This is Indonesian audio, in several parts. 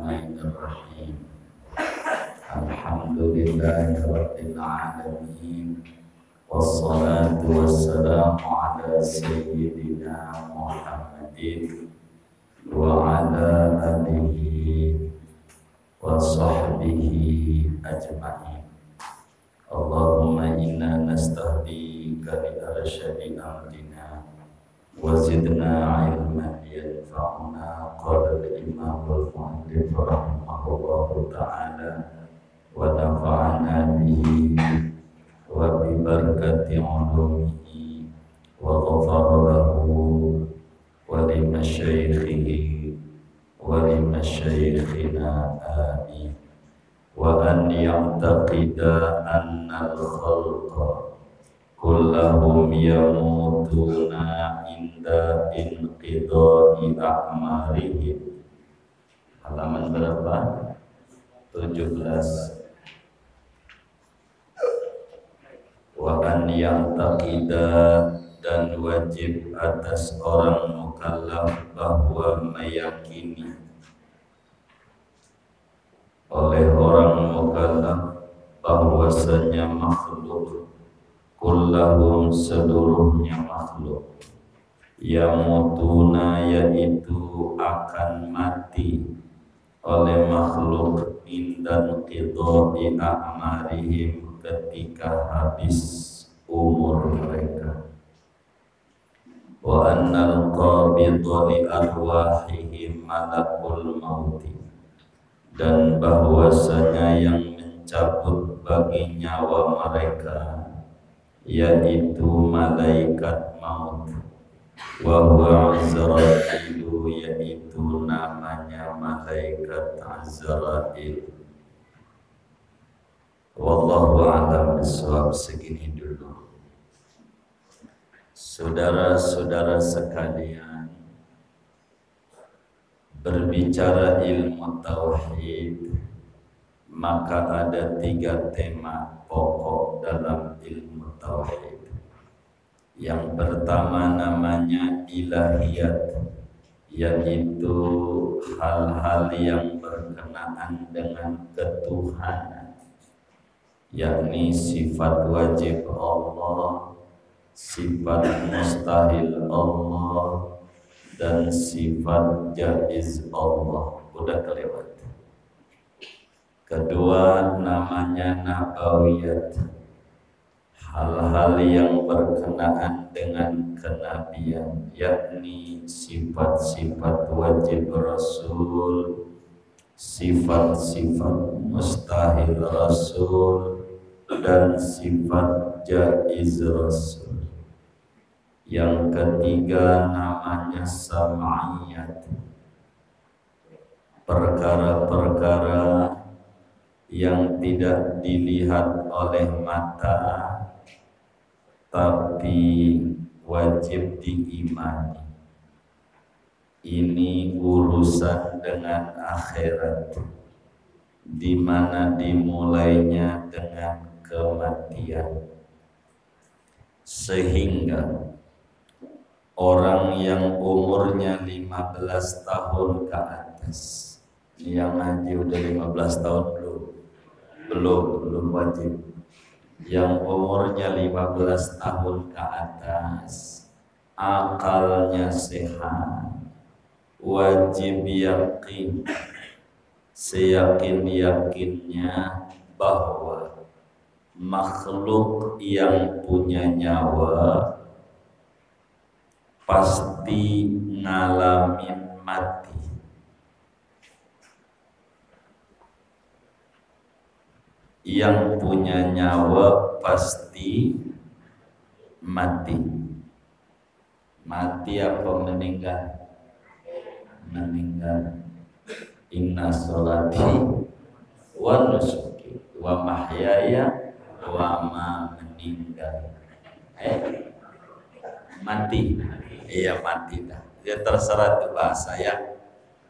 Bismillahirrahmanirrahim. Alhamdulillahirabbil alamin. Wassalatu wassalamu ala sayyidina Muhammadin wa ala alihi wa sahbihi ajma'in. Allahumma inna nastahdika li arsyadi amrina wa zidna ilman yanfa'una. Qala al-imam al-mu'allif rahimahullahu ta'ala wa nafa'ana bihi wa bi barakati ulumihi wa ghafara lahu wa li masyaikhihi wa li masyaikhina amin. Wa an ya'taqida anna al-khalqa kullahum yamutuna inda inqidai a'marihim. Halaman berapa? 17. Wa an ya'taqida, dan wajib atas orang mukallaf bahwa meyakini oleh orang mukallaf bahwasanya makhluk kullahum seluruhnya makhluk yamutuna, yaitu akan mati oleh makhluk indan qidai a'marihim, ketika habis umur mereka. Wa annal qabidha li arwahihim malakul mauti, dan bahwasanya yang mencabut bagi nyawa mereka yaitu malaikat maut. Wa huwa Azrail, yaitu namanya malaikat Azrail. Wallahu a'lam bishawab. Segini dulu. Saudara-saudara sekalian, berbicara ilmu tauhid, maka ada 3 tema pokok dalam ilmu tauhid. Yang pertama namanya ilahiyat, yaitu hal-hal yang berkenaan dengan ketuhanan, yakni sifat wajib Allah, sifat mustahil Allah, dan sifat jaiz Allah. Udah kelewat. Kedua namanya nabawiyat, hal-hal yang berkenaan dengan kenabian, yakni sifat-sifat wajib Rasul, sifat-sifat mustahil Rasul, dan sifat jaiz Rasul. Yang ketiga namanya sam'iyat, perkara-perkara yang tidak dilihat oleh mata tapi wajib diimani. Ini urusan dengan akhirat, di mana dimulainya dengan kematian. Sehingga orang yang umurnya 15 tahun ke atas, yang ngaji udah 15 tahun belum wajib. Yang umurnya 15 tahun ke atas, akalnya sehat, wajib yakin, seyakin-yakinnya bahwa makhluk yang punya nyawa pasti ngalamin mati. Yang punya nyawa pasti mati. Mati apa meninggal? Meninggal. Inna sholati wa nusuki wa mahyaya wa ma, meninggal. Mati. Iya, mati dah. Ya terserah itu bahasa ya.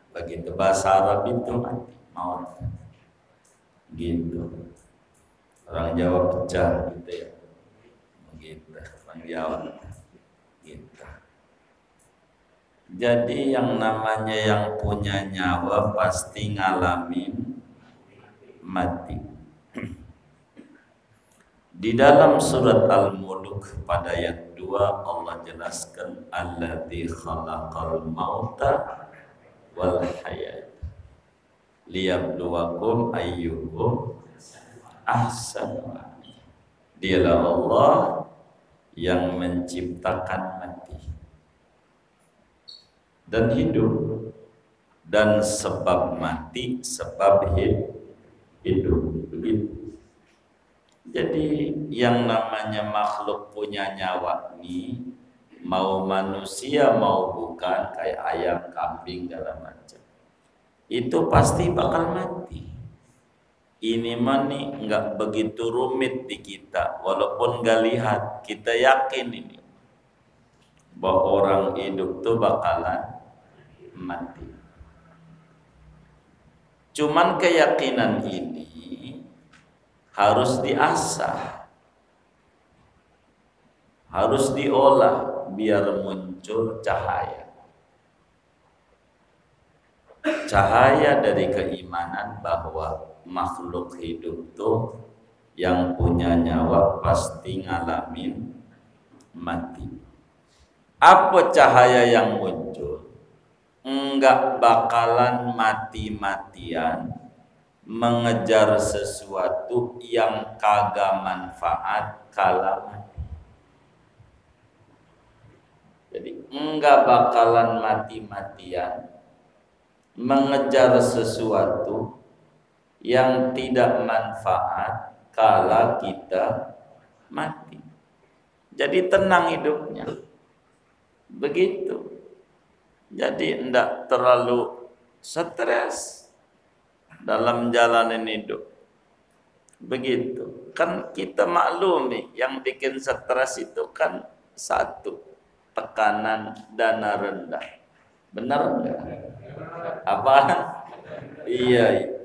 Begitu bahasa Arab itu mati, maut. Gitu. Orang Jawa pecah gitu ya. Begitu. Orang Jawa gitu. Jadi yang namanya yang punya nyawa pasti ngalamin mati. Di dalam surat Al-Mulk pada ayat 2 Allah jelaskan alladzi khalaqal mauta wal hayat liyabluwakum ayyukum ahsanu. Dialah Allah yang menciptakan mati dan hidup, dan sebab mati sebab hidup. Begitu. Jadi yang namanya makhluk punya nyawa ini, mau manusia mau bukan, kayak ayam, kambing, segala macam, itu pasti bakal mati. Ini mah nih nggak begitu rumit di kita, walaupun nggak lihat, kita yakin ini bahwa orang hidup tuh bakalan mati. Cuman keyakinan ini harus diasah, harus diolah biar muncul cahaya. Cahaya dari keimanan bahwa makhluk hidup tuh yang punya nyawa pasti ngalamin mati. Apa cahaya yang muncul? Enggak bakalan mati-matian mengejar sesuatu yang kagak manfaat kala mati. Jadi enggak bakalan mati-matian mengejar sesuatu yang tidak manfaat kala kita mati. Jadi tenang hidupnya. Begitu. Jadi enggak terlalu stres dalam jalanin hidup. Begitu. Kan kita maklum nih, yang bikin stres itu kan satu, tekanan dana rendah. Benar enggak? Apaan? Iya itu.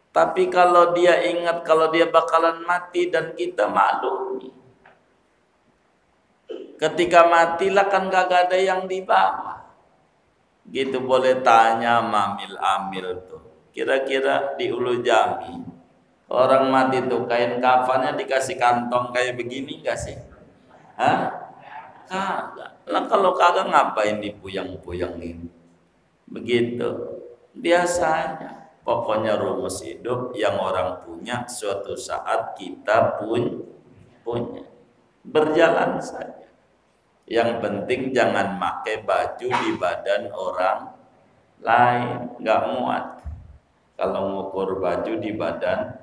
Tapi kalau dia ingat kalau dia bakalan mati dan kita maklum nih, ketika matilah kan gak ada yang dibawa. Gitu boleh tanya mamil amil tuh. Kira-kira di Ulu Jami orang mati tuh kain kafannya dikasih kantong kayak begini gak sih? Hah? Kagak. Lah kalau kagak ngapain dipuyang-puyangin? Begitu. Biasanya. Pokoknya rumus hidup yang orang punya suatu saat kita pun punya. Berjalan saja. Yang penting jangan pakai baju di badan orang lain, nggak muat. Kalau ngukur baju di badan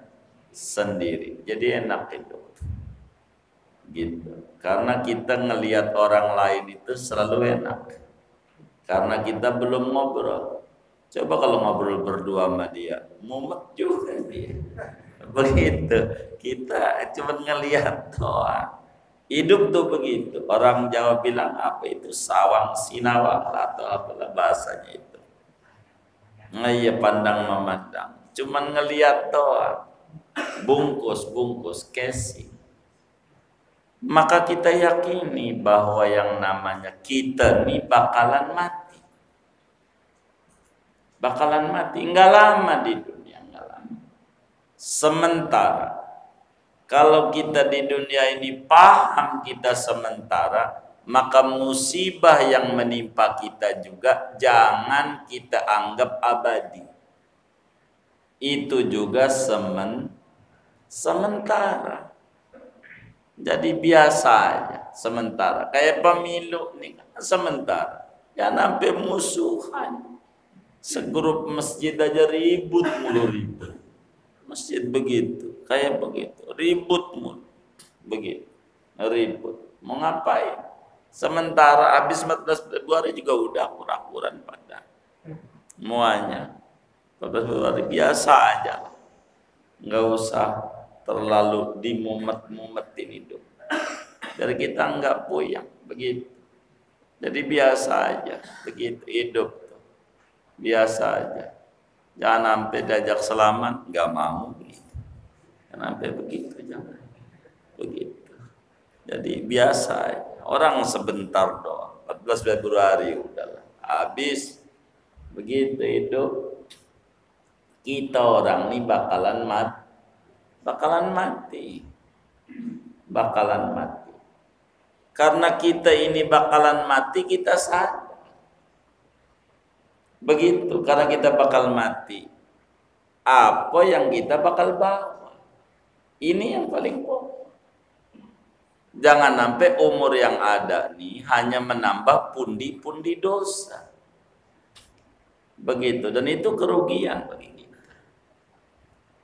sendiri, jadi enak itu. Gitu. Karena kita ngelihat orang lain itu selalu enak. Karena kita belum ngobrol. Coba kalau ngobrol berdua sama dia, mumet juga dia. Begitu. Kita cuma ngelihat doang. Hidup tuh begitu. Orang Jawa bilang apa itu? Sawang sinawang atau apalah bahasanya itu. Nah, iya pandang memandang. Cuman ngelihat doang. Bungkus casing. Maka kita yakini bahwa yang namanya kita nih bakalan mati. Bakalan mati. Enggak lama di dunia, enggak lama. Sementara kalau kita di dunia ini paham kita sementara, maka musibah yang menimpa kita juga jangan kita anggap abadi. Itu juga sementara. Jadi biasa aja, sementara. Kayak pemilu nih, sementara. Jangan sampai musuhan. Segrup masjid aja ribut mulu ribut. Masjid begitu, kayak begitu, ribut mulu, begitu, ribut. Mau ngapain? Sementara habis 14 Februari juga udah akur-akuran pada semuanya. 14 Februari biasa aja, nggak usah terlalu dimumet-mumetin hidup. Dari kita nggak puyang, begitu. Jadi biasa aja, begitu hidup, biasa aja. Jangan sampai diajak selamat, nggak mau begitu. Jangan sampai begitu, jangan begitu. Jadi biasa, orang sebentar doang. 14 Februari udahlah habis. Begitu hidup kita orang nih bakalan mati. Karena kita ini bakalan mati, kita sadar. Begitu, karena kita bakal mati. Apa yang kita bakal bawa? Ini yang paling pokok. Jangan sampai umur yang ada nih hanya menambah pundi-pundi dosa. Begitu, dan itu kerugian bagi kita.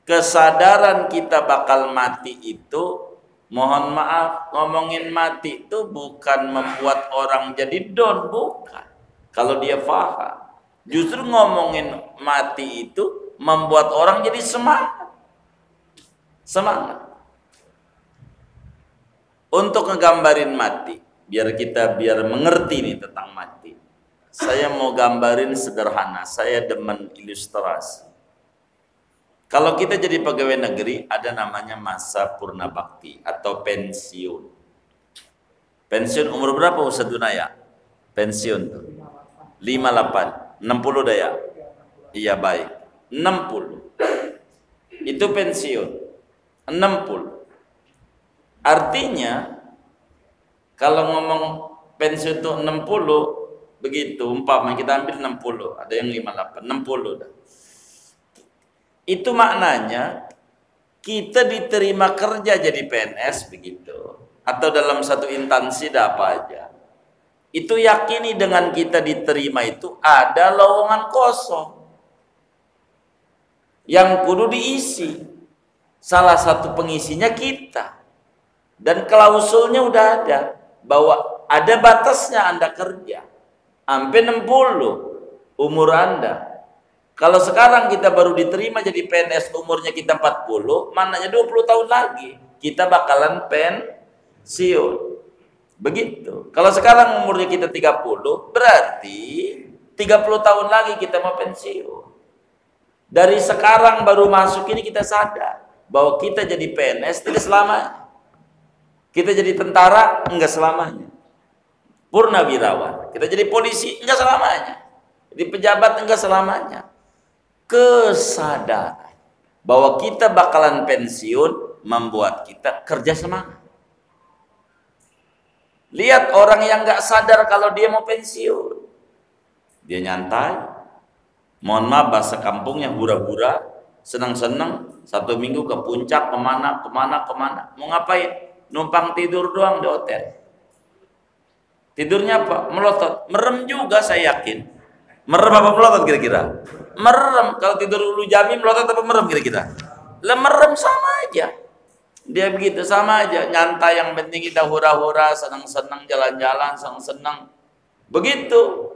Kesadaran kita bakal mati itu, mohon maaf, ngomongin mati itu bukan membuat orang jadi down, bukan. Kalau dia faham, justru ngomongin mati itu membuat orang jadi semangat. Untuk ngegambarin mati, biar mengerti nih tentang mati. Saya mau gambarin sederhana, saya demen ilustrasi. Kalau kita jadi pegawai negeri, ada namanya masa purna bakti atau pensiun. Pensiun umur berapa Ustaz Dunaya? Pensiun tuh 58, 60 dah ya? Iya baik, 60. Itu pensiun 60. Artinya kalau ngomong pensiun itu 60, begitu umpama kita ambil 60, ada yang 58, 60 dah. Itu maknanya kita diterima kerja jadi PNS begitu, atau dalam satu instansi dah apa aja. Itu yakini dengan kita diterima itu ada lowongan kosong yang kudu diisi. Salah satu pengisinya kita. Dan klausulnya udah ada bahwa ada batasnya Anda kerja sampai 60 umur Anda. Kalau sekarang kita baru diterima jadi PNS umurnya kita 40, mananya 20 tahun lagi kita bakalan pensiun. Begitu. Kalau sekarang umurnya kita 30, berarti 30 tahun lagi kita mau pensiun. Dari sekarang baru masuk ini kita sadar bahwa kita jadi PNS tidak selamanya. Kita jadi tentara enggak selamanya. Purnawirawan. Kita jadi polisi enggak selamanya. Jadi pejabat enggak selamanya. Kesadaran bahwa kita bakalan pensiun membuat kita kerja semangat. Lihat orang yang enggak sadar kalau dia mau pensiun. Dia nyantai. Mohon maaf bahasa kampungnya hura-hura, senang-senang, 1 minggu ke puncak, kemana. Mau ngapain? Numpang tidur doang di hotel. Tidurnya apa? Melotot. Merem juga saya yakin. Merem apa melotot kira-kira? Merem. Kalau tidur Ulu Jami melotot apa merem kira-kira? Lah merem sama aja. Dia begitu sama aja. Nyantai yang penting kita hura-hura, senang-senang jalan-jalan, senang-senang. Begitu.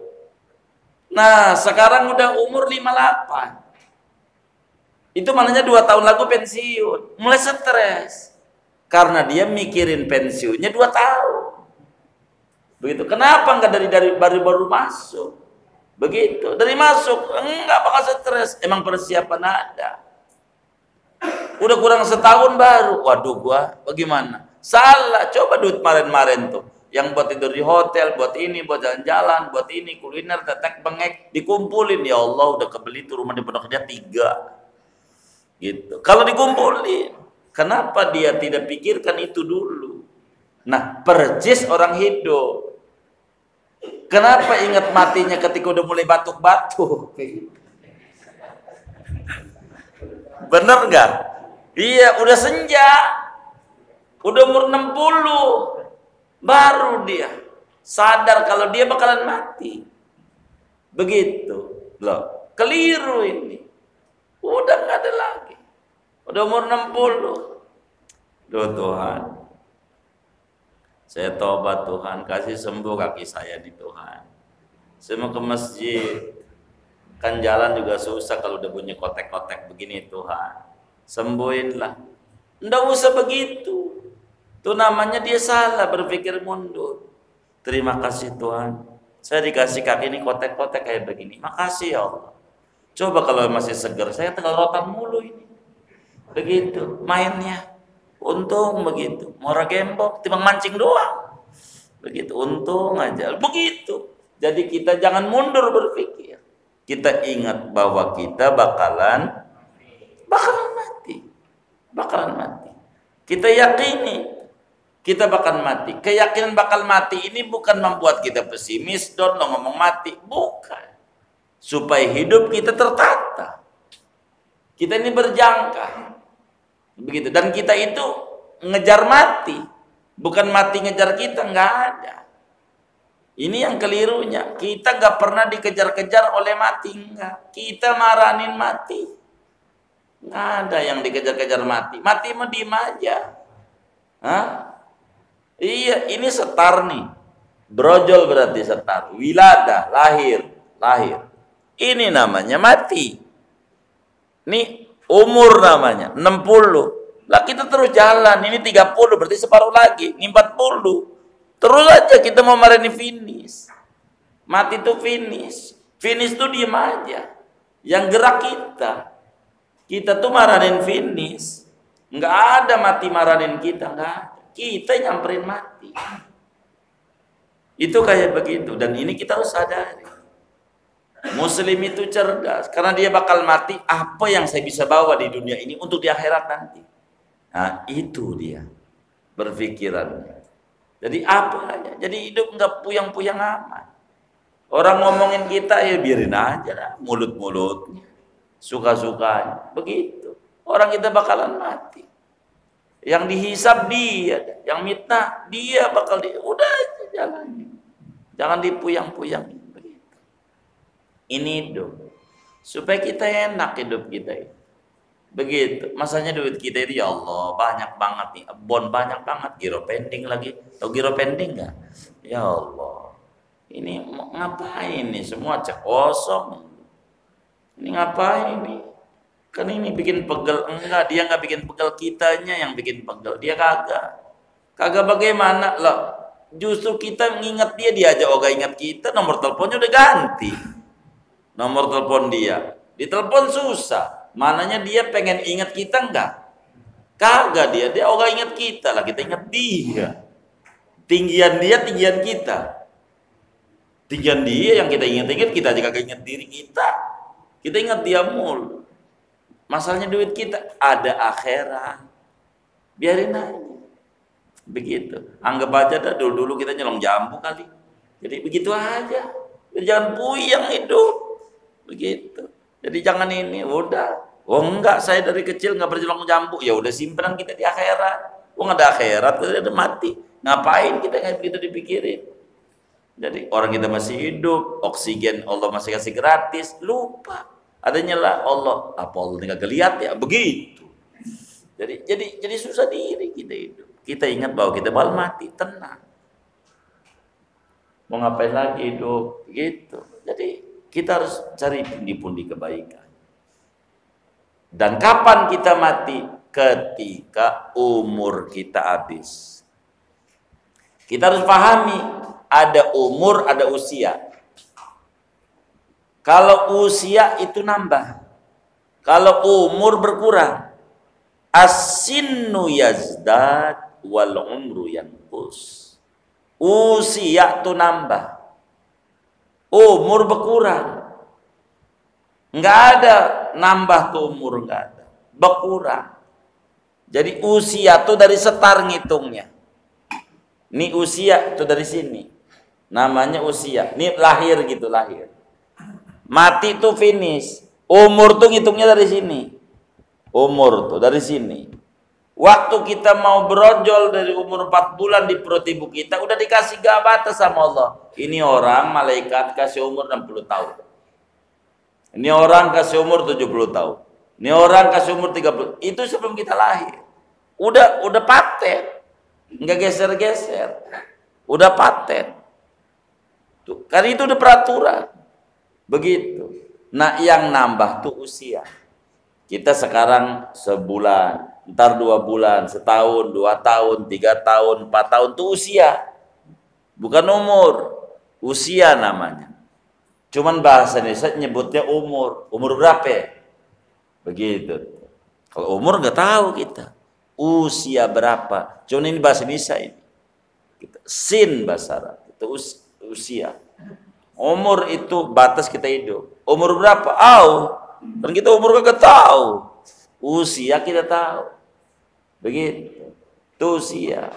Nah, sekarang udah umur 58. Itu maknanya 2 tahun lagi pensiun. Mulai stres. Karena dia mikirin pensiunnya 2 tahun. Begitu. Kenapa enggak dari baru masuk? Begitu. Dari masuk enggak bakal stres. Emang persiapan ada. Udah kurang setahun baru. Waduh gua bagaimana? Salah. Coba duit kemarin-kemarin tuh. Yang buat tidur di hotel, buat ini, buat jalan-jalan, buat ini, kuliner, tetek, bengek, dikumpulin. Ya Allah udah kebeli tuh rumah di Pondok Gede 3. Gitu. Kalau dikumpulin. Kenapa dia tidak pikirkan itu dulu? Nah, percis orang hidup. Kenapa ingat matinya ketika udah mulai batuk-batuk? Bener nggak? Iya, udah senja. Udah umur 60. Baru dia sadar kalau dia bakalan mati. Begitu. Loh, keliru ini. Udah nggak ada lagi. Udah umur 60. Duh Tuhan, saya tobat Tuhan, kasih sembuh kaki saya nih Tuhan. Saya mau ke masjid, kan jalan juga susah kalau udah bunyi kotek-kotek begini Tuhan. Sembuhinlah. Nggak usah begitu. Itu namanya dia salah berpikir mundur. Terima kasih Tuhan. Saya dikasih kaki ini kotek-kotek kayak begini. Makasih ya Allah. Coba kalau masih seger, saya tinggal rotan mulu ini. Begitu mainnya. Untung begitu. Mora gembok, timbang mancing doang. Begitu, untung aja. Begitu. Jadi kita jangan mundur berpikir. Kita ingat bahwa kita bakalan mati. Bakalan mati. Kita yakini kita bakal mati. Keyakinan bakal mati ini bukan membuat kita pesimis, don lo ngomong mati, bukan. Supaya hidup kita tertata. Kita ini berjangka. Begitu. Dan kita itu ngejar mati. Bukan mati ngejar kita, nggak ada. Ini yang kelirunya. Kita nggak pernah dikejar-kejar oleh mati, enggak. Kita maranin mati. Nggak ada yang dikejar-kejar mati. Mati mah diem aja. Hah? Iya, ini setar nih. Brojol berarti setar. Wilada, lahir. Ini namanya mati. Ini umur namanya 60. Lah kita terus jalan. Ini 30 berarti separuh lagi. Ini 40. Terus aja kita mau marahin finish. Mati itu finish. Finish itu diem aja. Yang gerak kita. Kita tuh marahin finish. Nggak ada mati marahin kita, nggak ada. Kita nyamperin mati. Itu kayak begitu. Dan ini kita harus sadari. Muslim itu cerdas. Karena dia bakal mati. Apa yang saya bisa bawa di dunia ini untuk di akhirat nanti? Nah itu dia berpikirannya. Jadi apa aja. Jadi hidup nggak puyang-puyang amat. Orang ngomongin kita ya biarin aja lah. Mulut-mulutnya. Suka-sukanya. Begitu. Orang kita bakalan mati. Yang dihisab dia. Yang mitnah dia bakal udah aja jalannya. Jangan dipuyang-puyang. Begitu. Ini hidup. Supaya kita enak hidup kita itu. Begitu. Masanya duit kita itu ya Allah banyak banget nih. Bon banyak banget. Giro pending lagi. Tahu giro pending nggak? Ya Allah. Ini ngapain nih? Semua cek kosong. Ini ngapain ini? Kan ini bikin pegel. Enggak, dia nggak bikin pegel, kitanya yang bikin pegel. Dia kagak. Kagak bagaimana lah. Justru kita nginget dia aja ogah ingat kita. Nomor teleponnya udah ganti. Nomor telepon dia. Ditelepon susah. Mananya dia pengen ingat kita enggak? Kagak dia ogah ingat kita lah, kita ingat dia. Tinggian dia, tinggian kita. Tinggian dia yang kita ingat-ingat, kita aja kagak ingat diri kita. Kita ingat dia mulu. Masalahnya duit kita ada akhirat. Biarin aja. Begitu. Anggap aja dah dulu kita nyolong jambu kali. Jadi begitu aja. Jadi jangan puyang hidup. Begitu. Jadi jangan ini, udah. Oh enggak, saya dari kecil nggak berjuang jambu. Ya udah simpanan kita di akhirat. Oh nggak ada akhirat, kita udah mati. Ngapain kita kayak begitu dipikirin? Jadi orang kita masih hidup, oksigen Allah masih kasih gratis, lupa. Adanya lah Allah. Apa Allah nggak ngeliat ya? Begitu. Jadi susah diri kita hidup. Kita ingat bahwa kita bakal mati, tenang. Mau ngapain lagi hidup? Gitu. Jadi kita harus cari pundi-pundi kebaikan. Dan kapan kita mati? Ketika umur kita habis. Kita harus pahami, ada umur, ada usia. Kalau usia itu nambah. Kalau umur berkurang. As-sinnu yazdad wal umru yanqus. Usia itu nambah. Umur berkurang. Enggak ada nambah tuh umur, enggak ada. Berkurang. Jadi usia tuh dari setar ngitungnya. Ini usia tuh dari sini. Namanya usia. Ini lahir gitu, lahir. Mati tuh finish. Umur tuh ngitungnya dari sini. Umur tuh dari sini. Waktu kita mau berojol dari umur 4 bulan di perut ibu kita udah dikasih batas sama Allah. Ini orang malaikat kasih umur 60 tahun. Ini orang kasih umur 70 tahun. Ini orang kasih umur 30. Itu sebelum kita lahir. Udah paten. Enggak geser-geser. Udah paten. Tuh, kan itu udah peraturan. Begitu. Nah, yang nambah tuh usia. Kita sekarang sebulan, ntar 2 bulan, setahun, 2 tahun, 3 tahun, 4 tahun itu usia. Bukan umur. Usia namanya. Cuman bahasa Indonesia nyebutnya umur. Umur berapa? Begitu. Kalau umur nggak tahu kita. Usia berapa? Cuman ini bahasa Indonesia ini. Sin bahasa Arab. Itu usia. Umur itu batas kita hidup. Umur berapa? Dan kita umur kagak tahu. Usia kita tahu. Begitu. Itu usia.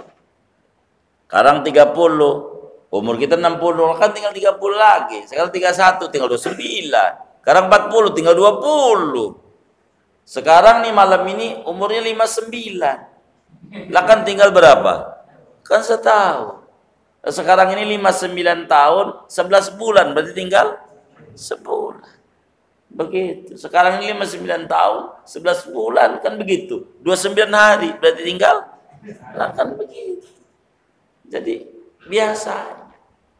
Sekarang 30. Umur kita 60. Kan tinggal 30 lagi. Sekarang 31 tinggal 29. Sekarang 40 tinggal 20. Sekarang nih malam ini umurnya 59. Lah kan tinggal berapa? Kan setahun. Sekarang ini 59 tahun 11 bulan, berarti tinggal sebulan. Begitu. Sekarang ini 59 tahun 11 bulan, kan begitu. 29 hari, berarti tinggal lah, kan begitu. Jadi biasa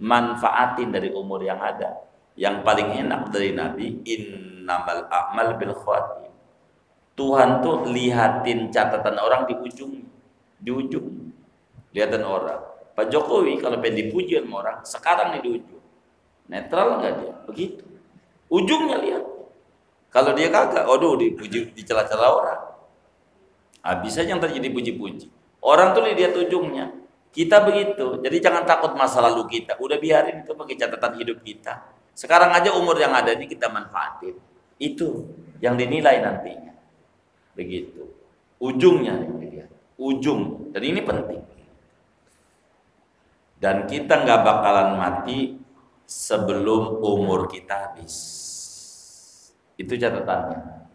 manfaatin dari umur yang ada. Yang paling enak dari Nabi, innamal a'mal bil khawatim. Tuhan tuh lihatin catatan orang di ujung. Lihatin orang. Pak Jokowi kalau pengen dipuji sama orang, sekarang nih di ujung. Netral enggak dia? Begitu. Ujungnya lihat. Kalau dia kagak, dipuji, dicela-cela orang. Bisa aja yang terjadi puji-puji. Orang tuh lihat ujungnya. Kita begitu. Jadi jangan takut masa lalu kita. Udah biarin itu pakai catatan hidup kita. Sekarang aja umur yang ada ini kita manfaatin. Itu yang dinilai nantinya. Begitu. Ujungnya dilihat. Ujung. Dan ini penting. Dan kita nggak bakalan mati sebelum umur kita habis. Itu catatannya.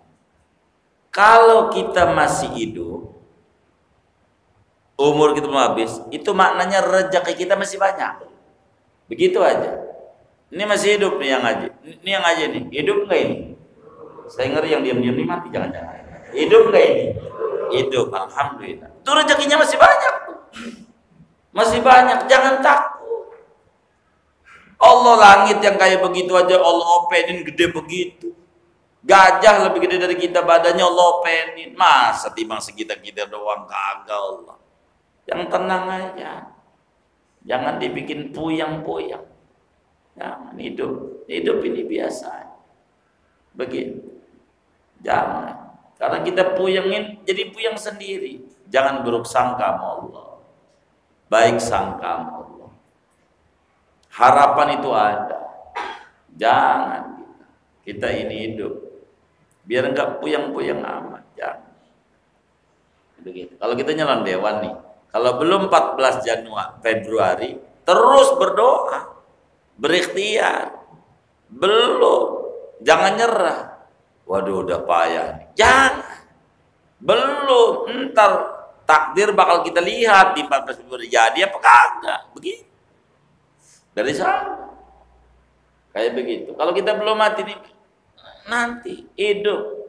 Kalau kita masih hidup, umur kita mau habis, itu maknanya rezeki kita masih banyak. Begitu aja. Ini masih hidup nih yang ngaji. Ini yang ngaji nih. Hidup nggak ini? Saya ngeri yang diam-diam ini mati, jangan-jangan. Hidup nggak ini? Hidup, alhamdulillah. Itu rezekinya masih banyak. Masih banyak, jangan takut. Allah langit yang kayak begitu aja Allah openin gede begitu. Gajah lebih gede dari kita badannya Allah openin. Masa timbang segitu-gitu doang kagak Allah. Yang tenang aja. Jangan dibikin puyang-puyang. Jangan hidup ini biasa. Begitu. Jangan. Karena kita puyangin jadi puyang sendiri. Jangan buruk sangka sama Allah. Baik sangka sama Allah. Harapan itu ada. Jangan kita ini hidup biar enggak puyang-puyang amat. Jangan. Begitu. Kalau kita nyalon dewan nih, kalau belum 14 Februari terus berdoa, berikhtiar. Belum, jangan nyerah. Waduh, udah payah nih. Jangan. Belum, entar takdir bakal kita lihat di 14 Februari jadi apa kagak. Begitu. Dari sana. Kayak begitu. Kalau kita belum mati nih, nanti hidup.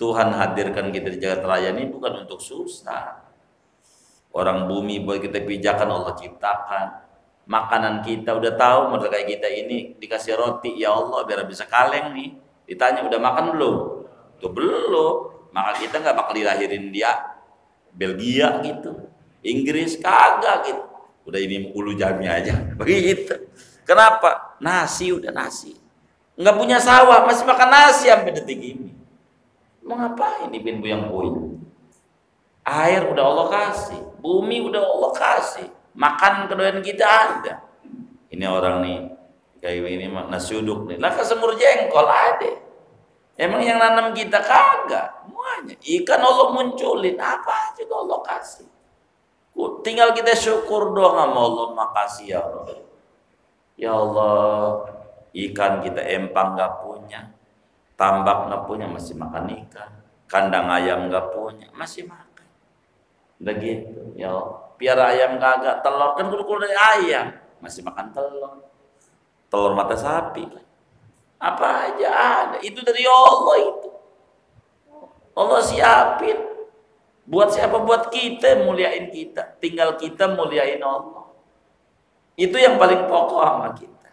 Tuhan hadirkan kita di jagat raya ini bukan untuk susah. Orang bumi buat kita pijakan Allah ciptakan. Makanan kita udah tahu model kayak kita ini dikasih roti, ya Allah biar bisa kaleng nih. Ditanya udah makan belum? Tuh belum. Maka kita nggak bakal dilahirin dia Belgia gitu, Inggris kagak gitu. Udah ini ulu jami aja. Begitu. Kenapa? Nasi udah nasi. Nggak punya sawah masih makan nasi sampai detik ini. Mau ngapain dipin puyang-puyang? Air udah Allah kasih, bumi udah Allah kasih, makan kedoyan kita ada. Ini orang nih kayak ini nasi uduk nih, lah semur jengkol ada. Emang yang nanam kita kagak, semuanya ikan Allah munculin, apa juga Allah kasih. Tinggal kita syukur doang sama Allah, makasih ya Allah. Ya Allah, ikan kita empang nggak punya, tambak nggak punya masih makan ikan, kandang ayam nggak punya masih makan. Udah gitu, ya Allah. Piara ayam kagak, telur kan kudu dari ayam masih makan telur mata sapi. Apa aja ada, itu dari Allah itu. Allah siapin. Buat siapa? Buat kita, muliain kita. Tinggal kita muliain Allah. Itu yang paling pokok sama kita.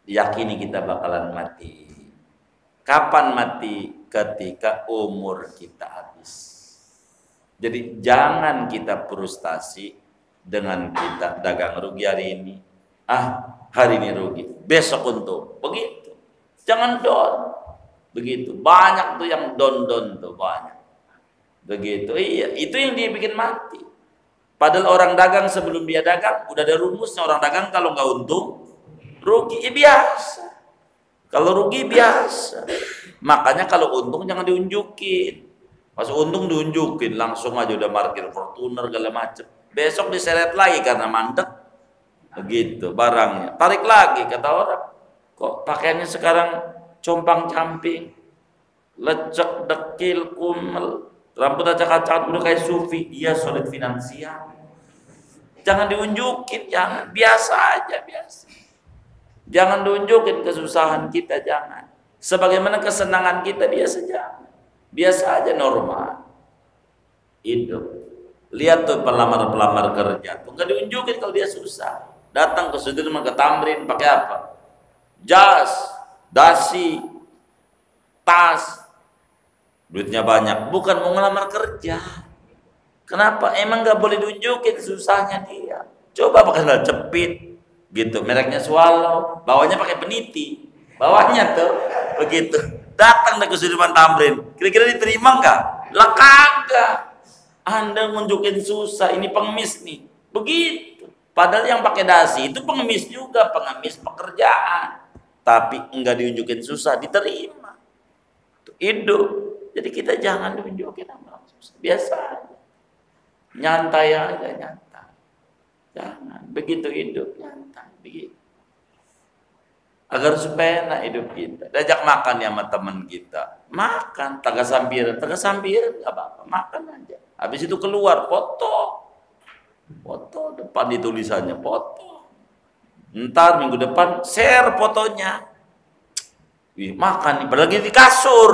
Yakini kita bakalan mati. Kapan mati? Ketika umur kita habis. Jadi jangan kita frustasi dengan kita dagang rugi hari ini. Hari ini rugi, besok untung. Begitu. Jangan down. Begitu. Banyak tuh yang down tuh banyak. Begitu. Iya, itu yang dia bikin mati. Padahal orang dagang sebelum dia dagang udah ada rumusnya. Orang dagang kalau nggak untung Rugi biasa. Kalau rugi biasa. Makanya kalau untung jangan diunjukin. Pas untung diunjukin langsung aja udah parkir Fortuner segala macem. Besok diseret lagi karena mandek. Begitu barangnya. Tarik lagi kata orang. Kok pakaiannya sekarang compang-camping, lecek, dekil, kumel, rambut acak-acakan udah kayak sufi. Iya, solid finansial. Jangan diunjukin, jangan. Biasa aja, biasa. Jangan diunjukin kesusahan kita, jangan. Sebagaimana kesenangan kita biasa aja. Biasa aja, normal. Hidup. Lihat tuh pelamar-pelamar kerja tuh nggak diunjukin kalau dia susah. Datang ke Sudirman, ke Tamrin pakai apa? Jas, dasi, tas. Duitnya banyak, bukan mau ngelamar kerja. Kenapa? Emang nggak boleh diunjukin susahnya dia. Coba pakai sandal jepit gitu, mereknya Swallow, bawahnya pakai peniti. Bawahnya tuh begitu. Datang ke Sudirman Tamrin, kira-kira diterima nggak? Lah kagak. Anda nunjukin susah, ini pengemis nih. Begitu. Padahal yang pakai dasi itu pengemis juga, pengemis pekerjaan. Tapi enggak diunjukin susah, diterima. Itu hidup. Jadi kita jangan diunjukin sama susah. Biasa aja. Nyantai aja, nyantai. Jangan. Begitu hidup, nyantai. Begitu. Agar supaya enak hidup kita. Diajak makan ya sama teman kita. Makan, tagasambiran nggak apa-apa, makan aja. Habis itu keluar, foto depan di tulisannya, foto. Ntar minggu depan share fotonya. Wih, makan nih, padahal di kasur.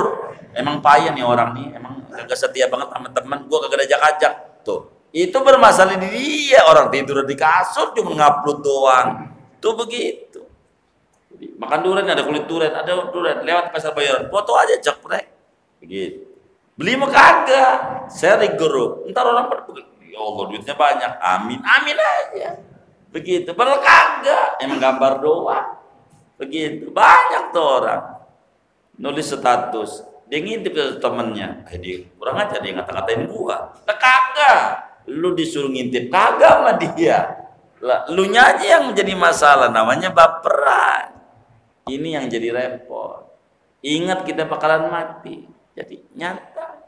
Emang payah nih orang nih, emang kagak setia banget sama teman. Gua kagak ajak-ajak. Tuh, itu bermasalah di dia. Orang tidur di kasur cuma ngupload doang. Tuh begitu. Makan durian, ada kulit durian, ada durian, lewat pasar Bayoran, foto aja cekrek, begitu. Beli mah kagak, share di grup, ntar orang pada, ya Allah duitnya banyak, amin, amin aja, begitu. Padahal kagak, emang gambar doang, begitu. Banyak tuh orang nulis status, dia ngintip ke temennya, dia kurang aja dia ngata-ngatain gua, kagak, lu disuruh ngintip kagak sama dia, lah, lu nya aja yang menjadi masalah, namanya baperan. Ini yang jadi repot. Ingat kita bakalan mati. Jadi nyata.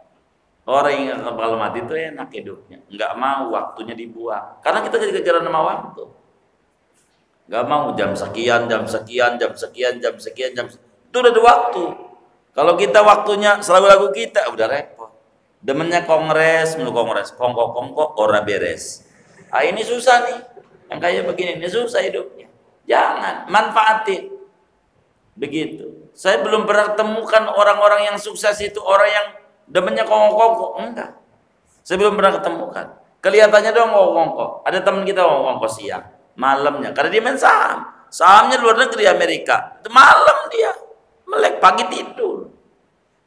Orang yang bakal mati itu enak hidupnya. Nggak mau waktunya dibuang. Karena kita jadi kejaran sama waktu. Nggak mau jam sekian. Itu udah ada waktu. Kalau kita waktunya selalu lagu kita, udah repot. Demennya kongres, kongko, ora beres. Ah ini susah nih. Yang kayak begini, ini susah hidupnya. Jangan, manfaatin. Begitu. Saya belum pernah temukan orang-orang yang sukses itu orang yang demennya kongko-kongko. Enggak. Saya belum pernah ketemukan. Kelihatannya doang kongko-kongko. Ada teman kita kongko siang, malamnya. Karena dia main saham. Sahamnya luar negeri Amerika. Itu malam dia. Melek, pagi tidur.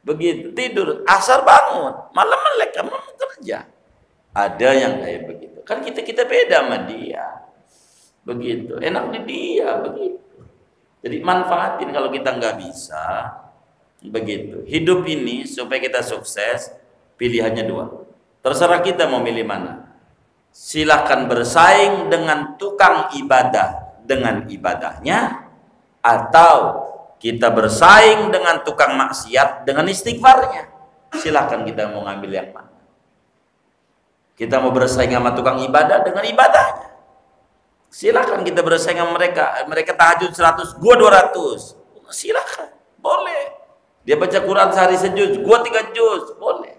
Begitu. Tidur. Asar bangun. Malam melek. Kamu kerja. Ada yang kayak begitu. Kan kita beda sama dia. Begitu. Enaknya dia. Begitu. Jadi manfaatin kalau kita nggak bisa, begitu. Hidup ini supaya kita sukses, pilihannya dua. Terserah kita mau milih mana. Silahkan bersaing dengan tukang ibadah dengan ibadahnya, atau kita bersaing dengan tukang maksiat dengan istighfarnya. Silahkan kita mau ngambil yang mana. Kita mau bersaing sama tukang ibadah dengan ibadahnya. Silakan kita bersaing sama mereka tahajud 100, gua 200. Silakan, boleh. Dia baca Quran sehari sejuz, gua 3 juz, boleh.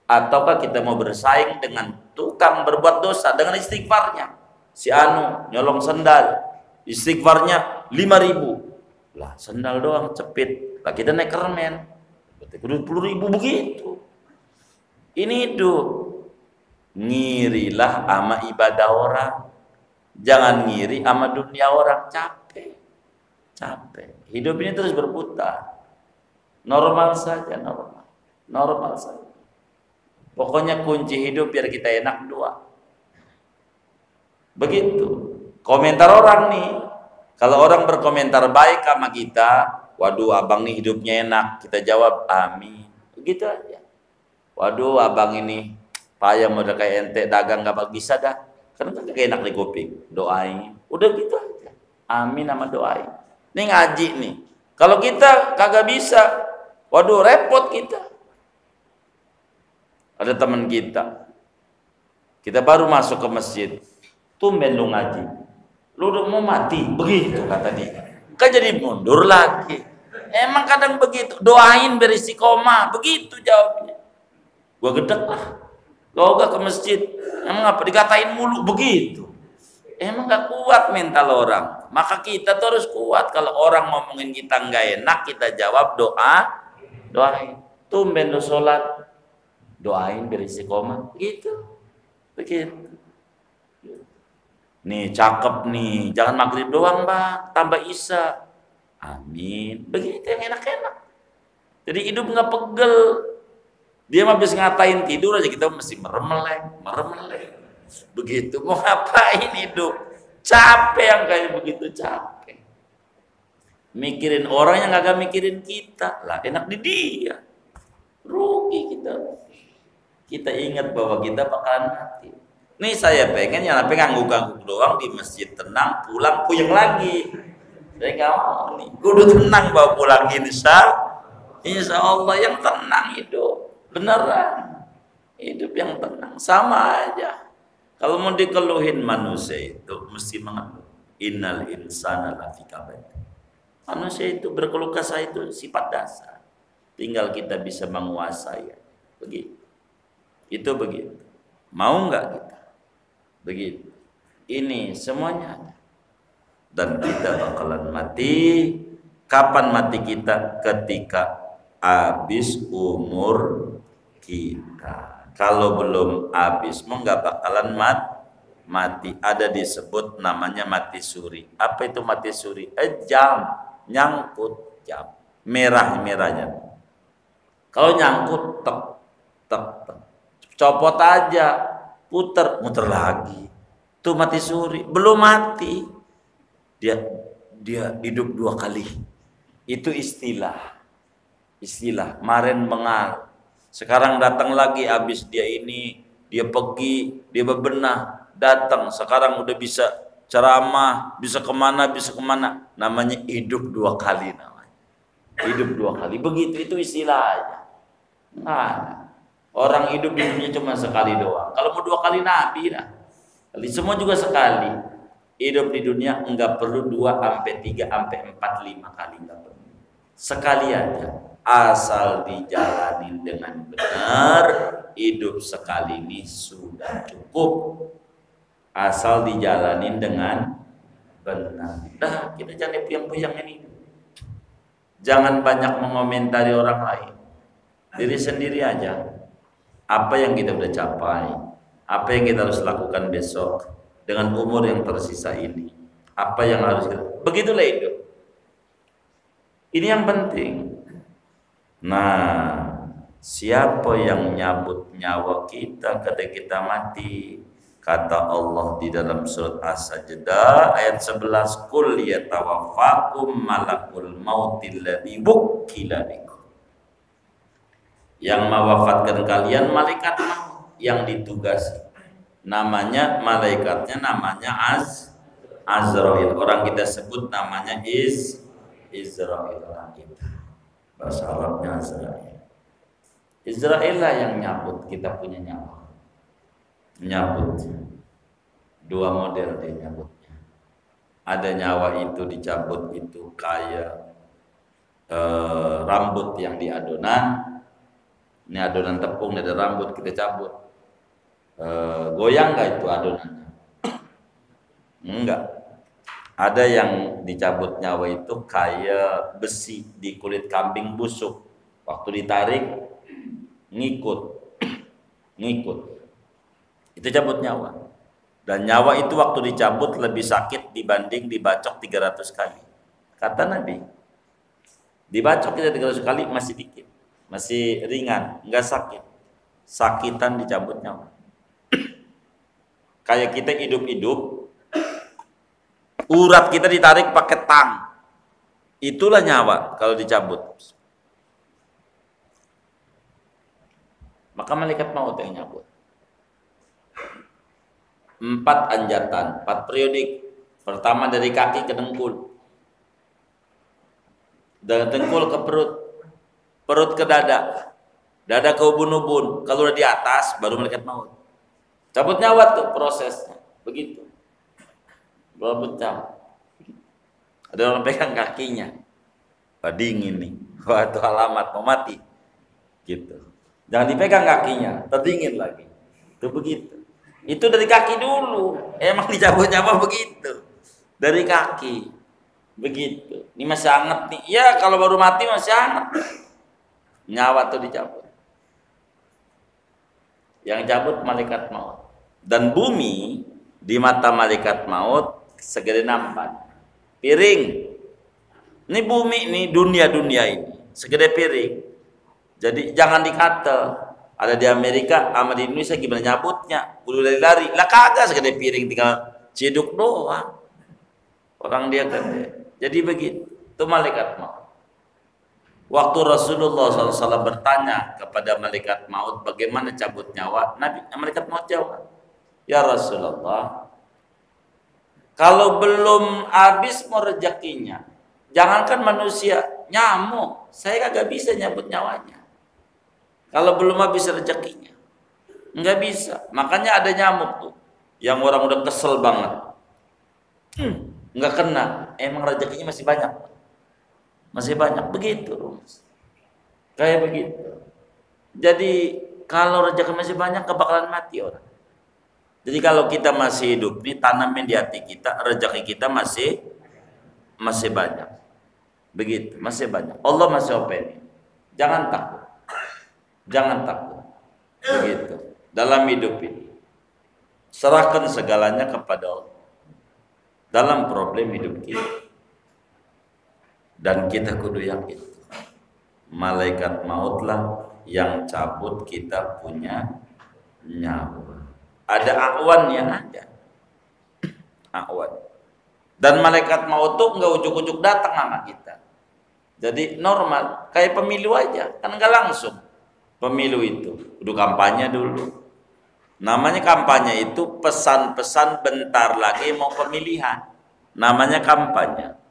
Ataukah kita mau bersaing dengan tukang berbuat dosa dengan istighfarnya? Si Anu nyolong sendal, istighfarnya 5.000. Lah, sendal doang cepit. Lah kita naik kermen. Berarti 20.000 begitu. Ini hidup. Ngirilah sama ibadah orang. Jangan ngiri sama dunia orang, capek. Hidup ini terus berputar. Normal saja, normal saja. Pokoknya kunci hidup biar kita enak dua. Begitu. Komentar orang nih, kalau orang berkomentar baik sama kita, waduh abang nih hidupnya enak, kita jawab amin. Begitu aja. Waduh abang ini payah modal kayak ente, dagang gak bisa dah. Karena kan gak enak di kuping, doain, udah gitu aja. Amin sama doain. Ini ngaji nih. Kalau kita kagak bisa, waduh repot kita. Ada teman kita baru masuk ke masjid. Tumben lu ngaji. Lu udah mau mati, begitu kata dia. Kan jadi mundur lagi. Emang kadang begitu. Doain berisi koma, begitu jawabnya. Gua gedek lah. Lo gak ke masjid, emang apa dikatain mulu begitu. Emang gak kuat mental orang. Maka kita tuh harus kuat. Kalau orang ngomongin kita nggak enak, kita jawab doain. Tumben lu sholat, doain berisi koma, begitu. Nih cakep nih, jangan maghrib doang bang, tambah isya. Amin, begitu yang enak-enak. Jadi hidup nggak pegel. Dia habis ngatain tidur aja kita mesti meremelek. Begitu, mau ngapain hidup? Capek yang kayak begitu, capek. Mikirin orang yang kagak mikirin kita, lah enak di dia. Rugi kita. Kita ingat bahwa kita bakalan mati. Nih saya pengen yang ngangguk-ngangguk doang di masjid tenang, pulang puyeng lagi. Saya nggak mau nih, kudu tenang bawa pulang insya Allah yang tenang hidup. Beneran hidup yang tenang sama aja. Kalau mau dikeluhin manusia itu mesti mengeluh. Innal insana lafi kabad. Manusia itu berkeluh kesah itu sifat dasar. Tinggal kita bisa menguasai. Begitu. Itu begitu. Mau nggak kita? Begitu. Ini semuanya ada. Dan kita bakalan mati. Kapan mati kita? Ketika habis umur kita. Kalau belum habis, mau nggak bakalan mati. Ada disebut namanya mati suri. Apa itu mati suri? Jam, nyangkut jam, merahnya. Kalau nyangkut, tek, copot aja, muter lagi. Itu mati suri. Belum mati, dia hidup 2 kali. Itu istilah maren mengal. Sekarang datang lagi, habis dia pergi, dia bebenah, datang. Sekarang udah bisa ceramah, bisa kemana. Namanya hidup 2 kali namanya. Hidup 2 kali, begitu itu istilahnya. Nah, orang hidup di dunia cuma sekali doang. Kalau mau 2 kali nabi lah. Semua juga sekali. Hidup di dunia enggak perlu 2 sampai 3 sampai 4 5 kali, enggak perlu. Sekali aja. Asal dijalanin dengan benar, hidup sekali ini sudah cukup. Asal dijalanin dengan benar. Dah, kita jangan puyang-puyang ini. Jangan banyak mengomentari orang lain. Diri sendiri aja. Apa yang kita udah capai, apa yang kita harus lakukan besok dengan umur yang tersisa ini. Apa yang harus kita, begitulah hidup. Ini yang penting. Nah, siapa yang nyabut nyawa kita ketika kita mati? Kata Allah di dalam surat As-Sajdah ayat 11, "Qul yatawaffakum malakul mautil ladzi wukkila bikum." Yang mewafatkan kalian malaikat maut yang ditugasi. Malaikatnya namanya Azrail. Orang kita sebut namanya Israil orang kita. Bahasa Arabnya Azrail. Israel lah yang nyabut kita punya nyawa. Nyabut. 2 model dia nyabutnya. Ada nyawa itu dicabut itu kayak rambut yang di adonan. Ini adonan tepung, ada rambut kita cabut. Goyang nggak itu adonannya? Enggak. Ada yang dicabut nyawa itu kayak besi di kulit kambing busuk. Waktu ditarik ngikut. Itu cabut nyawa. Dan nyawa itu waktu dicabut lebih sakit dibanding dibacok 300 kali. Kata Nabi. Dibacok kita 300 kali masih dikit. Masih ringan, enggak sakit. Sakitan dicabut nyawa. Kayak kita hidup-hidup, urat kita ditarik pakai tang. Itulah nyawa kalau dicabut. Maka malaikat maut yang nyabut. 4 anjatan, 4 periodik. Pertama dari kaki ke dengkul, dari dengkul ke perut, perut ke dada, dada ke ubun-ubun. Kalau udah di atas baru malaikat maut. Cabut nyawa tuh prosesnya, begitu. Berapa jam? Ada orang pegang kakinya, wah dingin nih, wah itu alamat mau mati, gitu. Jangan dipegang kakinya, terdingin lagi. Itu begitu. Itu dari kaki dulu, emang dicabut nyawa begitu, dari kaki, begitu. Ini masih hangat nih, ya kalau baru mati masih hangat, nyawa tuh dicabut. Yang cabut malaikat maut. Dan bumi di mata malaikat maut segede nampan. Piring. Ini bumi ini dunia-dunia ini segede piring. Jadi jangan dikata ada di Amerika sama di Indonesia gimana nyabutnya, kudu lari-lari. Lah kagak segede piring tinggal ciduk doang. Orang dia gede. Jadi begitu. Itu malaikat maut. Waktu Rasulullah SAW bertanya kepada malaikat maut bagaimana cabut nyawa, malaikat maut jawab, ya Rasulullah, kalau belum habis mau rezekinya, jangankan manusia, nyamuk, saya kagak bisa nyabut nyawanya. Kalau belum habis rezekinya, nggak bisa. Makanya ada nyamuk tuh, yang orang udah kesel banget, nggak kena, emang rezekinya masih banyak. Masih banyak begitu, kayak begitu. Jadi kalau rezeki masih banyak, kebakalan mati orang. Jadi kalau kita masih hidup nih, tanamin di hati kita, rezeki kita masih banyak. Begitu, masih banyak. Allah masih open. Jangan takut, jangan takut. Begitu. Dalam hidup ini, serahkan segalanya kepada Allah. Dalam problem hidup kita. Dan kita kudu yakin malaikat mautlah yang cabut kita punya nyawa. Ada awan yang ada, awan. Dan malaikat maut tuh nggak ujuk-ujuk datang sama kita. Jadi normal, kayak pemilu aja, kan nggak langsung. Pemilu itu kudu kampanye dulu. Namanya kampanye itu pesan-pesan bentar lagi mau pemilihan. Namanya kampanye.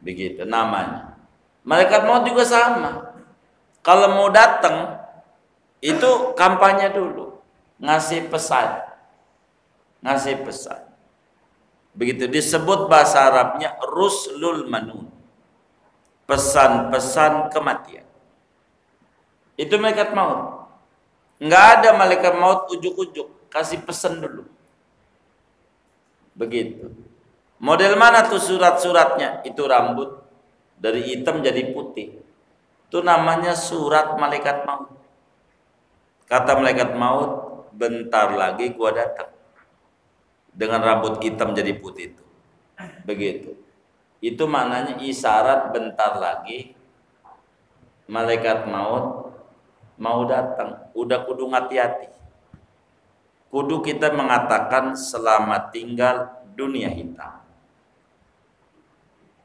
Begitu namanya. Malaikat maut juga sama. Kalau mau datang itu kampanye dulu, ngasih pesan. Ngasih pesan. Begitu disebut bahasa Arabnya ruslul manun. Pesan-pesan kematian. Itu malaikat maut. Enggak ada malaikat maut ujuk-ujuk, kasih pesan dulu. Begitu. Model mana tuh surat-suratnya? Itu rambut dari hitam jadi putih. Itu namanya surat malaikat maut. Kata malaikat maut, bentar lagi gua datang. Dengan rambut hitam jadi putih itu. Begitu. Itu maknanya isyarat bentar lagi malaikat maut mau datang. Udah kudu hati-hati. Kudu kita mengatakan selamat tinggal dunia hitam.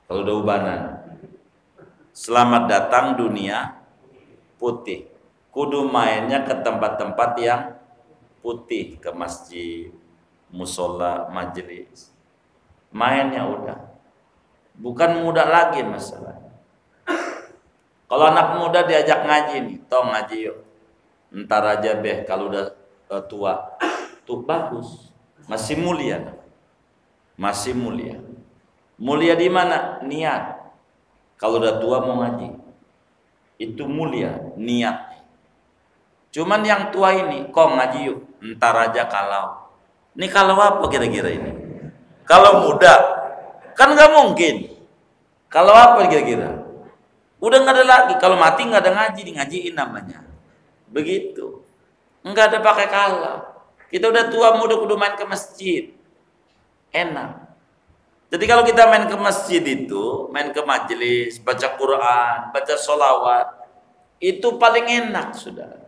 Kalau udah ubanan, selamat datang dunia putih. Kudu mainnya ke tempat-tempat yang putih, ke masjid, musola, majelis. Mainnya udah, bukan muda lagi masalah. Kalau anak muda diajak ngaji nih, toh ngaji yuk. Ntar aja beh, kalau udah tua, tuh bagus, masih mulia, masih mulia. Mulia di mana? Niat. Kalau udah tua mau ngaji, itu mulia niat. Cuman yang tua ini, kok ngaji yuk, ntar aja kalau. Ini kalau apa kira-kira ini? Kalau muda, kan nggak mungkin. Kalau apa kira-kira? Udah nggak ada lagi. Kalau mati nggak ada ngaji, di ngajiin namanya. Begitu. Nggak ada pakai kalau. Kita udah tua, muda kudu main ke masjid. Enak. Jadi kalau kita main ke masjid itu, main ke majelis, baca Quran, baca sholawat, itu paling enak sudah.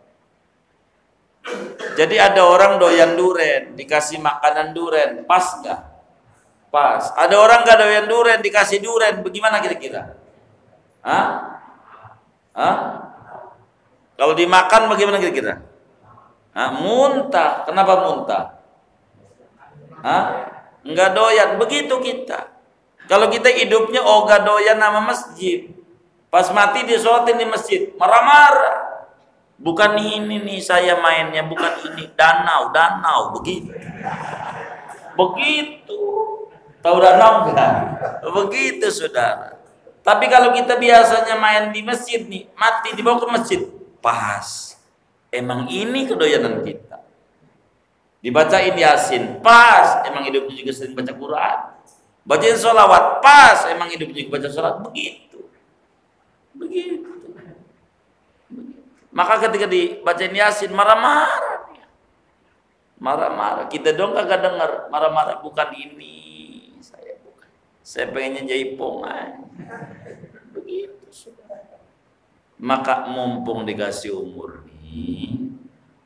Jadi ada orang doyan duren, dikasih makanan duren, pas nggak? Pas. Ada orang nggak doyan duren, dikasih duren, bagaimana kira-kira? Hah? Hah? Kalau dimakan bagaimana kira-kira? Muntah. Kenapa muntah? Hah? Enggak doyan. Begitu kita. Kalau kita hidupnya ogah doyan nama masjid, pas mati disolatin di masjid, marah-marah. Bukan ini nih saya mainnya, bukan ini, danau, begitu. Begitu. Tahu danau kan? Begitu saudara. Tapi kalau kita biasanya main di masjid nih, mati dibawa ke masjid, pas. Emang ini kedoyanan kita. Dibacain Yasin, pas. Emang hidupnya juga sering baca Quran. Bacain sholawat, pas. Emang hidupnya juga baca sholat, begitu. Maka ketika dibacain Yasin, marah-marah. Marah-marah. Kita dong kagak dengar. Marah-marah, bukan ini. Saya pengennya jaipongan. Begitu saudara. Maka mumpung dikasih umur nih,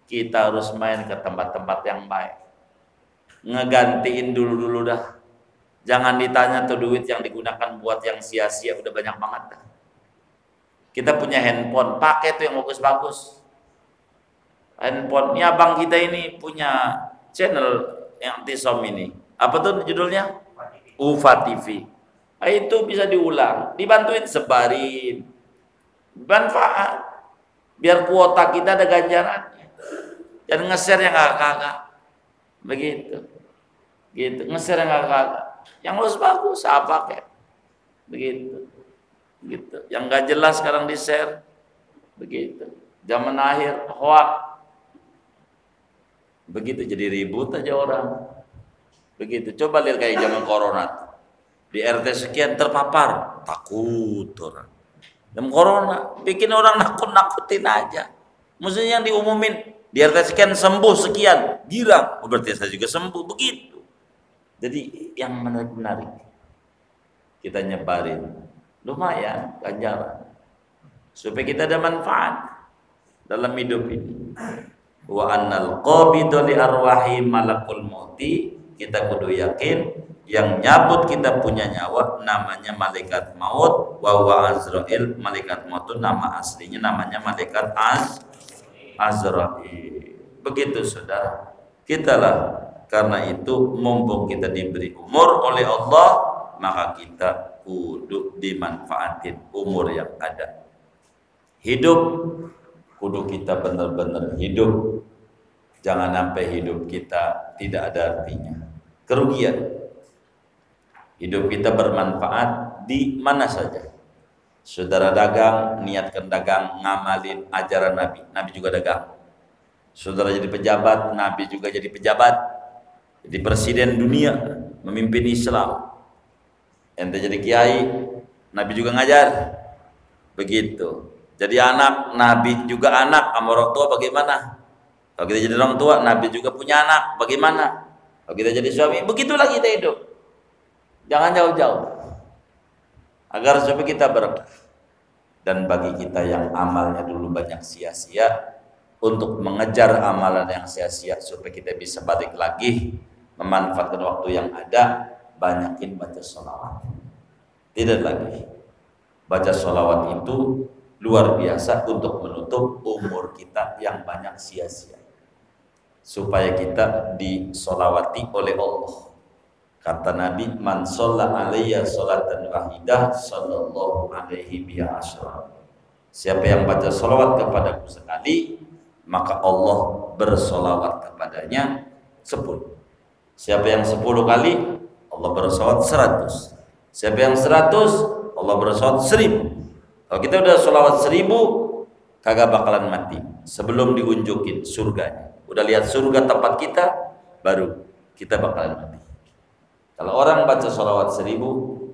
kita harus main ke tempat-tempat yang baik. Ngegantiin dulu dah. Jangan ditanya tuh duit yang digunakan buat yang sia-sia udah banyak banget dah. Kita punya handphone, pakai tuh yang bagus-bagus. Handphone, ini abang kita ini punya channel yang anti-som ini. Apa tuh judulnya? UFA TV. Nah, itu bisa diulang, dibantuin sebarin, manfaat, biar kuota kita ada ganjarannya. Dan nge-share yang kakak, begitu, gitu, nge-share yang kakak, yang bagus, apa kayak, begitu, gitu. Yang nggak jelas sekarang di-share, begitu. Zaman akhir hoak, begitu jadi ribut aja orang. Begitu, coba lihat kayak zaman corona. Di RT sekian terpapar, takut orang. Zaman corona, bikin orang nakut-nakutin aja. Maksudnya yang diumumin, di RT sekian sembuh sekian, girang. Oh, berarti saya juga sembuh, begitu. Jadi yang menarik, kita nyebarin. Lumayan, ganjaran. Supaya kita ada manfaat dalam hidup ini. Wa annal qabidu li arwahi malakul mauti. Kita kudu yakin yang nyabut kita punya nyawa namanya malaikat maut, wa huwa Azrail. Malaikat maut itu nama aslinya namanya malaikat Azrail. Begitu saudara. Kitalah karena itu mumpung kita diberi umur oleh Allah, maka kita kudu dimanfaatin umur yang ada. Hidup kudu kita benar-benar hidup. Jangan sampai hidup kita tidak ada artinya. Kerugian. Hidup kita bermanfaat di mana saja. Saudara dagang, niatkan dagang, ngamalin ajaran Nabi. Nabi juga dagang. Saudara jadi pejabat, Nabi juga jadi pejabat. Jadi presiden dunia, memimpin Islam. Ente jadi kiai, Nabi juga ngajar. Begitu. Jadi anak, Nabi juga anak. Sama orang tua bagaimana? Kalau kita jadi orang tua, Nabi juga punya anak, bagaimana? Kalau kita jadi suami, begitulah kita hidup. Jangan jauh-jauh. Agar supaya kita berkah. Dan bagi kita yang amalnya dulu banyak sia-sia, untuk mengejar amalan yang sia-sia supaya kita bisa balik lagi, memanfaatkan waktu yang ada, banyakin baca sholawat. Tidak lagi. Baca sholawat itu luar biasa untuk menutup umur kita yang banyak sia-sia. Supaya kita disolawati oleh Allah. Kata Nabi, man sholla alayya sholatan wahidah sallallahu alaihi biha asyra. Siapa yang baca sholawat kepadaku sekali, maka Allah bersolawat kepadanya 10. Siapa yang 10 kali, Allah bersolawat 100. Siapa yang 100, Allah bersolawat 1000. Kalau kita udah sholawat 1000, kagak bakalan mati sebelum diunjukin surganya. Udah lihat surga tempat kita, baru kita bakalan mati. Kalau orang baca sholawat 1000,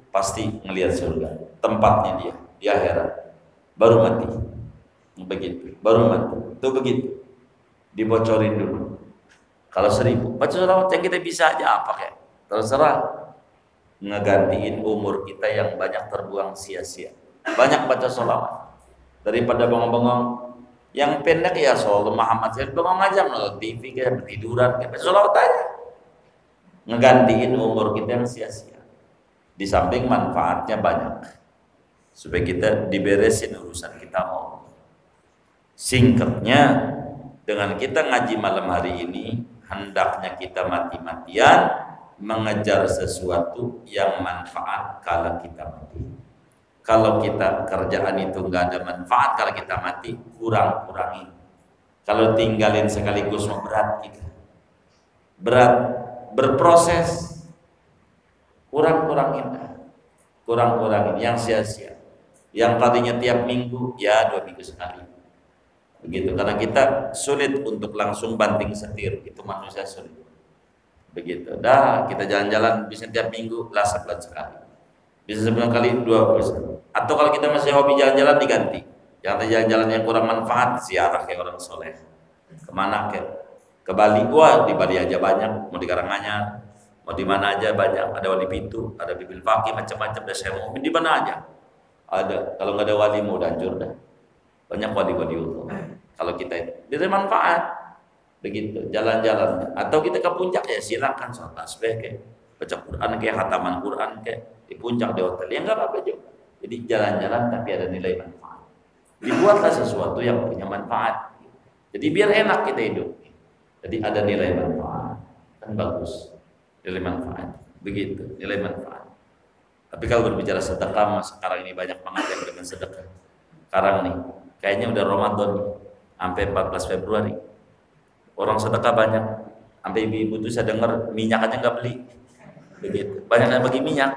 pasti ngelihat surga tempatnya dia di akhirat, baru mati. Begitu, baru mati. Itu begitu, dibocorin dulu. Kalau 1000 baca sholawat yang kita bisa aja apa kayak terserah, ngegantiin umur kita yang banyak terbuang sia-sia. Banyak baca sholawat daripada bengong-bengong. Yang pendek ya sholawat Muhammad, saya bengong aja nonton TV kayak tiduran kayak sholawat aja. Ngegantiin umur kita yang sia-sia. Di samping manfaatnya banyak, supaya kita diberesin urusan kita mau. Singkatnya, dengan kita ngaji malam hari ini, hendaknya kita mati-matian mengejar sesuatu yang manfaat kalau kita mati. Kalau kita kerjaan itu nggak ada manfaat kalau kita mati, kurangin. Kalau tinggalin sekaligus berat kita, berat berproses, kurangin yang sia-sia. Yang tadinya tiap minggu, ya 2 minggu sekali. Begitu, karena kita sulit untuk langsung banting setir, itu manusia sulit. Begitu, dah kita jalan-jalan bisa tiap minggu, lah sebulan sekali. Bisa sebulan kali 2 bulan. Atau kalau kita masih hobi jalan-jalan diganti. Jangan jalan-jalan yang kurang manfaat, ziarah kayak orang soleh. Kemana ke Bali? Wah, di Bali aja banyak, mau di Karanganyar, mau di mana aja banyak. Ada Wali Pitu, ada Bibil Fakih, macam-macam. Ada saya mau di mana aja. Ada. Kalau nggak ada wali mau hancur dah. Banyak wali-wali itu. Kalau kita itu manfaat, begitu jalan-jalan. Atau kita ke puncak ya silakan sholat tasbih kayak baca Quran kayak khataman Quran kayak di puncak di hotel, ya nggak apa-apa juga. Jadi jalan-jalan tapi ada nilai manfaat. Dibuatlah sesuatu yang punya manfaat. Jadi biar enak kita hidup. Jadi ada nilai manfaat, kan bagus. Nilai manfaat, begitu nilai manfaat. Tapi kalau berbicara sedekah, sekarang ini banyak banget yang dengan sedekah. Sekarang nih, kayaknya udah Ramadan nih, sampai 14 Februari. Orang sedekah banyak. Sampai ibu-ibu tuh saya dengar minyak aja nggak beli. Begitu. Banyak yang bagi minyak.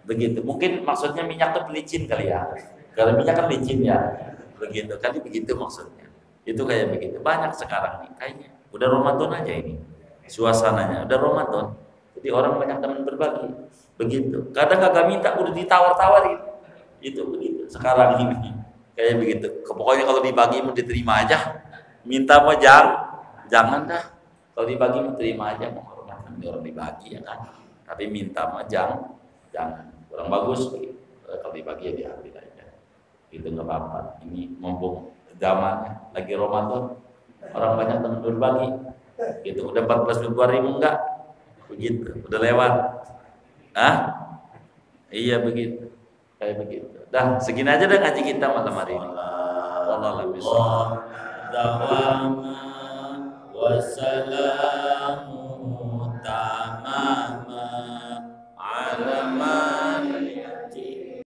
Begitu. Mungkin maksudnya minyak tuh pelicin kali ya. Kalau minyak kan licin ya. Begitu. Kali begitu maksudnya. Itu kayak begitu. Banyak sekarang nih kayaknya. Udah Ramadan aja ini. Suasananya udah Ramadan. Jadi orang banyak teman berbagi. Begitu. Kadang kagak minta udah ditawar-tawarin. Itu begitu. Sekarang ini kayak begitu. Pokoknya kalau dibagi mau diterima aja. Minta mau jangan dah. Kalau dibagi mau terima aja, mau hormatkan orang dibagi ya kan. Tapi minta mah jangan. Kurang bagus begitu. Kalau dibagi ya diambil aja. Itu nggak apa-apa. Ini mumpung zamannya lagi Ramadan, orang banyak teman berbagi. Gitu. Udah 14 Februari enggak? Begitu. Udah lewat. Iya begitu. Kayak begitu. Dah, segini aja dah ngaji kita malam hari ini. Wallahu a'lam bishawab. Wassalam